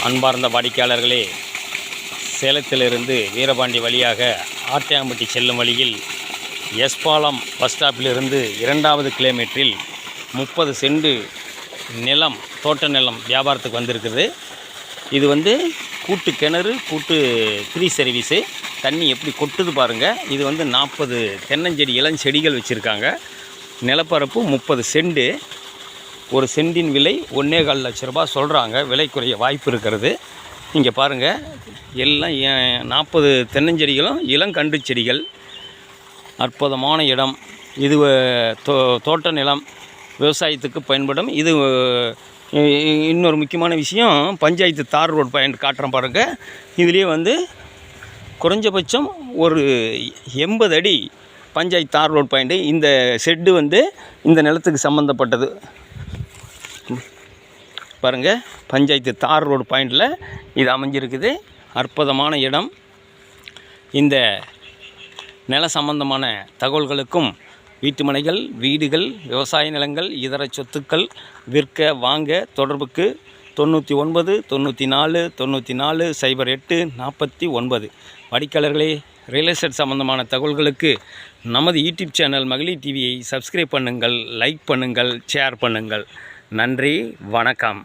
அன்பார்ந்த வாடிக்கையாளர்களே, சேலத்திலிருந்து வீரபாண்டி வழியாக ஆட்டையாம்பட்டி செல்லும் வழியில் எஸ்பாலம் பஸ் ஸ்டாப்பிலிருந்து 2வது கிலோமீட்டரில் 30 சென்ட் நிலம், தோட்ட நிலம் வியாபாரத்துக்கு வந்திருக்குது. இது கூட்டு கிணறு, கூட்டு ஃப்ரீ சர்வீஸு. தண்ணி எப்படி கொட்டுது பாருங்கள். இது 40 தென்னஞ்செடி இளஞ்செடிகள் வச்சுருக்காங்க. நிலப்பரப்பு 30 சென்ட். ஒரு சென்டின் விலை 1.25 லட்ச ரூபா சொல்கிறாங்க. விலை குறைய வாய்ப்பு இருக்கிறது. இங்கே பாருங்கள், எல்லாம் 40 தென்னஞ்செடிகளும் இளங்கன்று செடிகள். அற்புதமான இடம் இது. தோட்ட நிலம், விவசாயத்துக்கு பயன்படும். இது இன்னொரு முக்கியமான விஷயம், பஞ்சாயத்து தார் ரோடு பாயிண்ட் காட்டுறேன் பாருங்கள். இதுலேயே குறைஞ்சபட்சம் ஒரு 80 அடி பஞ்சாயத்து தார் ரோடு பாயிண்ட்டு. இந்த ஷெட்டு இந்த நிலத்துக்கு சம்மந்தப்பட்டது பாருங்கள். பஞ்சாயத்து தார் ரோடு பாயிண்டில் இது அமைஞ்சிருக்குது. அற்புதமான இடம். இந்த நில சம்பந்தமான தகவல்களுக்கும் வீட்டு மனைகள், வீடுகள், விவசாய நிலங்கள், இதர சொத்துக்கள் விற்க வாங்க தொடர்புக்கு 99 94 94 08 49. வாடிக்கையாளர்களே, ரியல் எஸ்டேட் சம்பந்தமான தகவல்களுக்கு நமது யூடியூப் சேனல் மகளிர் டிவியை சப்ஸ்கிரைப் பண்ணுங்கள், லைக் பண்ணுங்கள், ஷேர் பண்ணுங்கள். நன்றி, வணக்கம்.